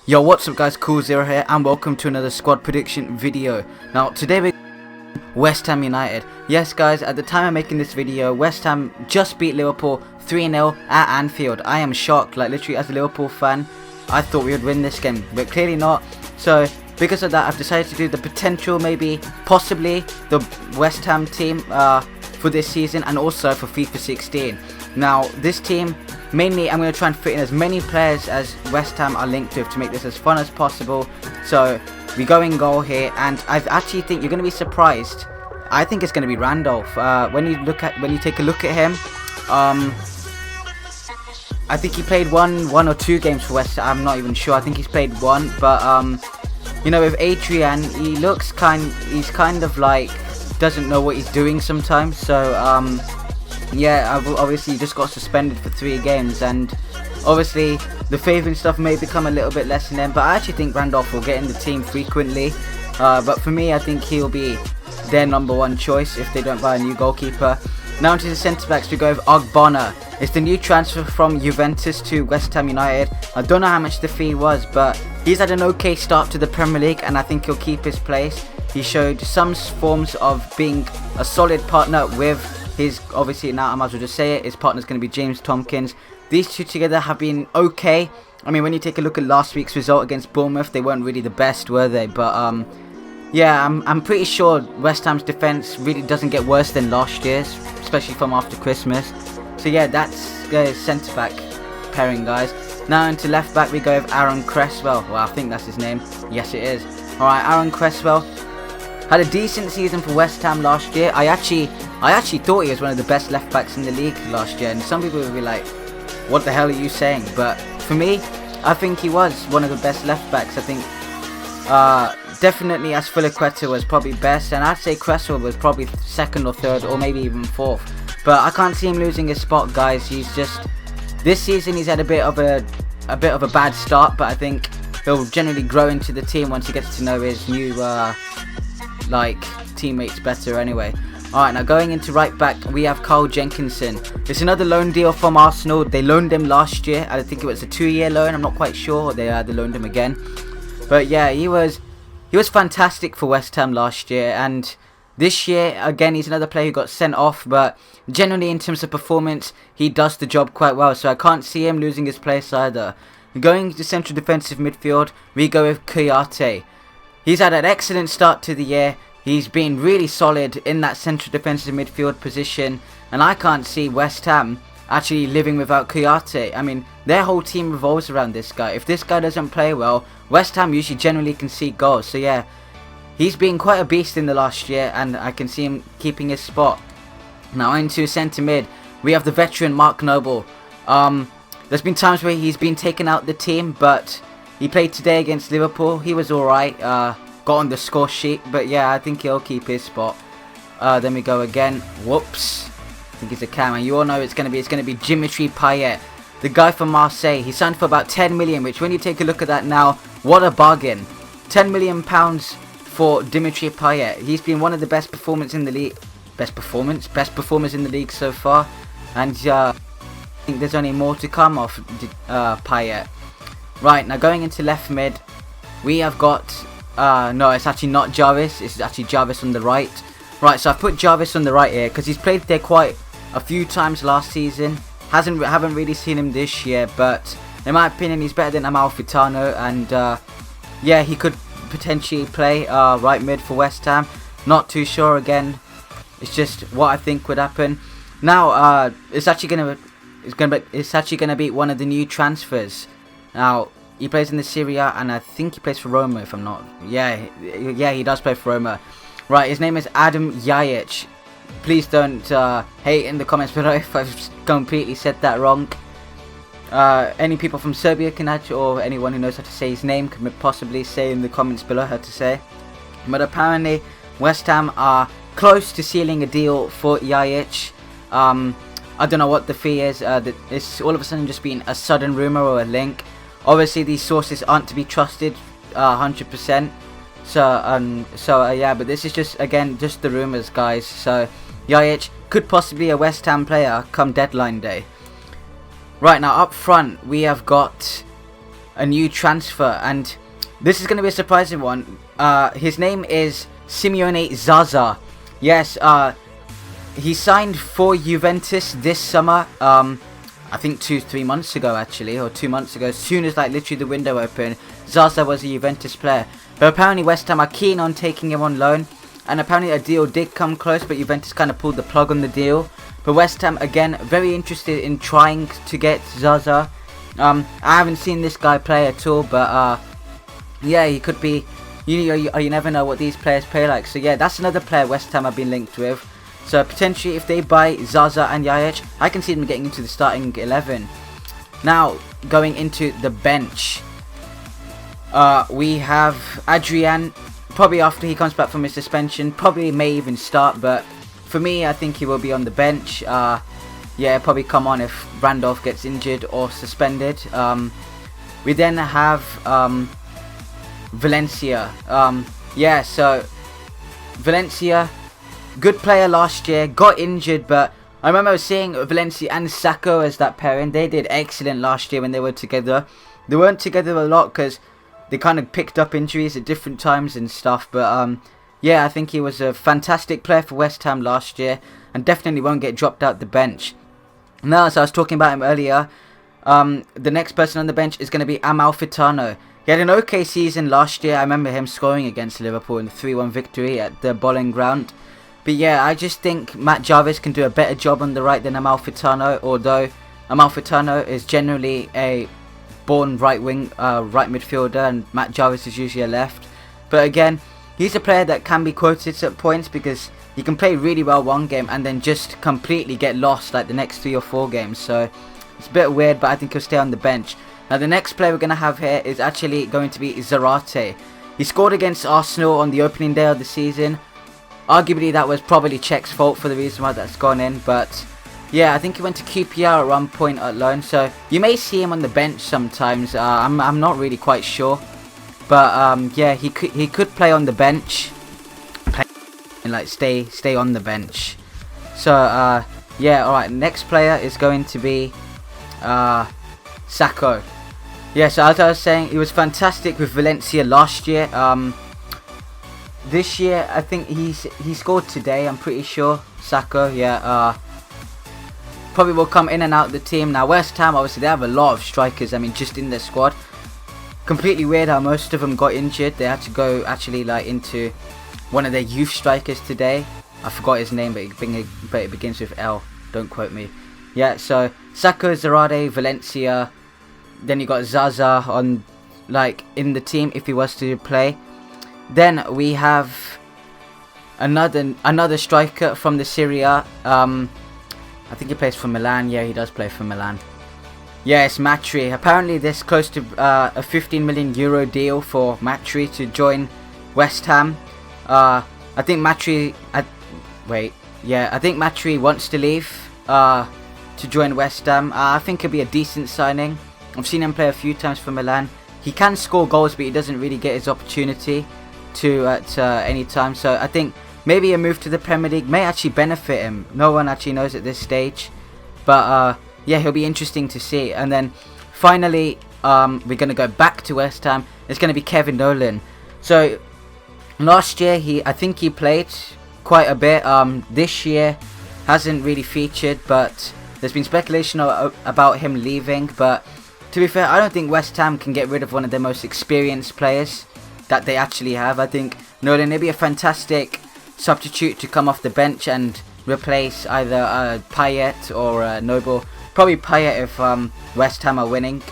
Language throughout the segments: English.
Yo, what's up guys, KoolZero here and welcome to another squad prediction video. Now today we're West Ham United. Yes guys, at the time of making this video, West Ham just beat Liverpool 3-0 at Anfield. I am shocked, like literally as a Liverpool fan, I thought we would win this game, but clearly not. So because of that, I've decided to do the potential, maybe, possibly, the West Ham team for this season and also for FIFA 16. Now this team, mainly I'm going to try and fit in as many players as West Ham are linked with to make this as fun as possible. So we go in goal here, and I actually think you're going to be surprised. I think it's going to be Randolph. When you take a look at him, I think he played one or two games for West Ham. I'm not even sure. I think he's played one, but you know, with Adrian, he looks he's kind of like doesn't know what he's doing sometimes. So yeah, obviously he just got suspended for 3 games, and obviously the favouring stuff may become a little bit less in them, but I actually think Randolph will get in the team frequently. But for me, I think he'll be their #1 choice if they don't buy a new goalkeeper. Now into the centre backs, we go with Ogbonna. It's the new transfer from Juventus to West Ham United. I don't know how much the fee was, but he's had an okay start to the Premier League, and I think he'll keep his place. He showed some forms of being a solid partner with his, obviously now I might as well just say it, his partner's going to be James Tompkins. These two together have been okay. I mean, when you take a look at last week's result against Bournemouth, they weren't really the best, were they? But yeah, I'm pretty sure West Ham's defence really doesn't get worse than last year's, especially from after Christmas. So yeah, that's centre-back pairing, guys. Now into left-back, we go with Aaron Cresswell. Well, I think that's his name. Yes, it is. Alright, Aaron Cresswell had a decent season for West Ham last year. I actually thought he was one of the best left-backs in the league last year, and some people would be like, what the hell are you saying? But for me, I think he was one of the best left-backs. I think definitely Azpilicueta was probably best, and I'd say Cresswell was probably 2nd or 3rd or maybe even 4th. But I can't see him losing his spot, guys. He's just, this season he's had a bit of a bad start, but I think he'll generally grow into the team once he gets to know his new like teammates better anyway. Alright, now going into right back, we have Carl Jenkinson. It's another loan deal from Arsenal. They loaned him last year. I think it was a 2-year loan. I'm not quite sure. They loaned him again. But yeah, he was fantastic for West Ham last year, and this year again he's another player who got sent off, but generally in terms of performance he does the job quite well, so I can't see him losing his place either. Going to central defensive midfield, we go with Kouyaté. He's had an excellent start to the year. He's been really solid in that central defensive midfield position, and I can't see West Ham actually living without Kouyaté. I mean, their whole team revolves around this guy. If this guy doesn't play well, West Ham usually generally concede goals. So yeah, he's been quite a beast in the last year, and I can see him keeping his spot. Now into centre mid, we have the veteran Mark Noble. There's been times where he's been taken out the team, but he played today against Liverpool. He was alright, got on the score sheet, but yeah, I think he'll keep his spot. Then we go again. Whoops. I think it's a cam, and you all know it's going to be Dimitri Payet, the guy from Marseille. He signed for about 10 million, which when you take a look at that now, what a bargain. 10 million pounds for Dimitri Payet. He's been one of the best performers in the league. Best performers in the league so far, and I think there's only more to come off Payet. Right, now going into left mid, we have got no, it's actually not Jarvis. It's actually Jarvis on the right. Right, so I've put Jarvis on the right here because he's played there quite a few times last season. Haven't really seen him this year, but in my opinion he's better than Amalfitano, and yeah, he could potentially play right mid for West Ham. Not too sure again. It's just what I think would happen. Now it's actually gonna be one of the new transfers. Now he plays in the Serie A, and I think he plays for Roma if I'm not. Yeah, he does play for Roma. Right, his name is Adam Jajic. Please don't hate in the comments below if I've completely said that wrong. Any people from Serbia can actually, or anyone who knows how to say his name, can possibly say in the comments below how to say. But apparently West Ham are close to sealing a deal for Jajic. I don't know what the fee is. It's all of a sudden just been a sudden rumour or a link. Obviously these sources aren't to be trusted 100%. So yeah, but this is just, again, just the rumours, guys. So Jajic could possibly be a West Ham player come deadline day. Right, now up front we have got a new transfer, and this is going to be a surprising one. His name is Simeone Zaza. Yes, he signed for Juventus this summer. I think 2-3 months ago actually, or 2 months ago. As soon as like literally the window opened, Zaza was a Juventus player. But apparently West Ham are keen on taking him on loan, and apparently a deal did come close, but Juventus kind of pulled the plug on the deal. But West Ham again very interested in trying to get Zaza. I haven't seen this guy play at all, but yeah, he could be. You never know what these players play like. So yeah, that's another player West Ham have been linked with. So potentially if they buy Zaza and Yajic, I can see them getting into the starting 11. Now going into the bench, we have Adrian. Probably after he comes back from his suspension, probably may even start, but for me I think he will be on the bench. Yeah, probably come on if Randolph gets injured or suspended. We then have Valencia. Yeah, so Valencia, good player last year, got injured, but I remember seeing Valencia and Sacco as that pairing. They did excellent last year when they were together. They weren't together a lot because they kind of picked up injuries at different times and stuff, but yeah, I think he was a fantastic player for West Ham last year and definitely won't get dropped out the bench. Now, as I was talking about him earlier, the next person on the bench is going to be Amalfitano. He had an okay season last year. I remember him scoring against Liverpool in the 3-1 victory at the Bowling Ground. But yeah, I just think Matt Jarvis can do a better job on the right than Amalfitano, although Amalfitano is generally a born right wing, right midfielder, and Matt Jarvis is usually a left. But again, he's a player that can be quoted at points because he can play really well one game and then just completely get lost like the next 3 or 4 games. So it's a bit weird, but I think he'll stay on the bench. Now the next player we're going to have here is actually going to be Zarate. He scored against Arsenal on the opening day of the season. Arguably that was probably Czech's fault for the reason why that's gone in, but yeah, I think he went to QPR at one point at loan, so you may see him on the bench sometimes. I'm not really quite sure, but yeah, he could play on the bench, and like stay on the bench. So yeah, all right. Next player is going to be Sacco. Yeah, so as I was saying, he was fantastic with Valencia last year. This year, I think he scored today. I'm pretty sure Sacco. Yeah. Probably will come in and out of the team. Now West Ham, obviously they have a lot of strikers, I mean just in their squad. Completely weird how most of them got injured. They had to go actually like into one of their youth strikers today. I forgot his name, but it begins with L. Don't quote me. Yeah, so Sacco, Zarate, Valencia. Then you got Zaza on like in the team if he was to play. Then we have another striker from the Serie A. I think he plays for Milan. Yeah, he does play for Milan. Yeah, it's Matri. Apparently, there's close to a 15 million euro deal for Matri to join West Ham. I think Matri. I think Matri wants to leave to join West Ham. I think it'll be a decent signing. I've seen him play a few times for Milan. He can score goals, but he doesn't really get his opportunity to at any time. So I think maybe a move to the Premier League may actually benefit him. No one actually knows at this stage. But yeah, he'll be interesting to see. And then finally, we're going to go back to West Ham. It's going to be Kevin Nolan. So last year, I think he played quite a bit. This year hasn't really featured, but there's been speculation about him leaving. But to be fair, I don't think West Ham can get rid of one of their most experienced players that they actually have. I think Nolan will be a fantastic substitute to come off the bench and replace either Payet or Noble. Probably Payet if West Ham are winning.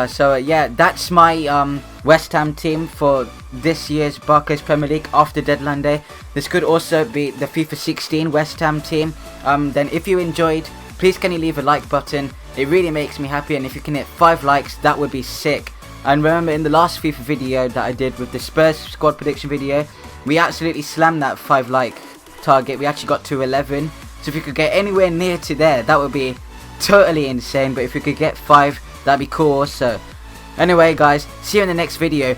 So yeah, that's my West Ham team for this year's Barclays Premier League after deadline day. This could also be the FIFA 16 West Ham team. Then if you enjoyed, please can you leave a like button. It really makes me happy, and if you can hit 5 likes, that would be sick. And remember, in the last FIFA video that I did with the Spurs squad prediction video, we absolutely slammed that 5 like target. We actually got to 11. So if you could get anywhere near to there, that would be totally insane. But if we could get 5, that'd be cool also. Anyway guys, see you in the next video.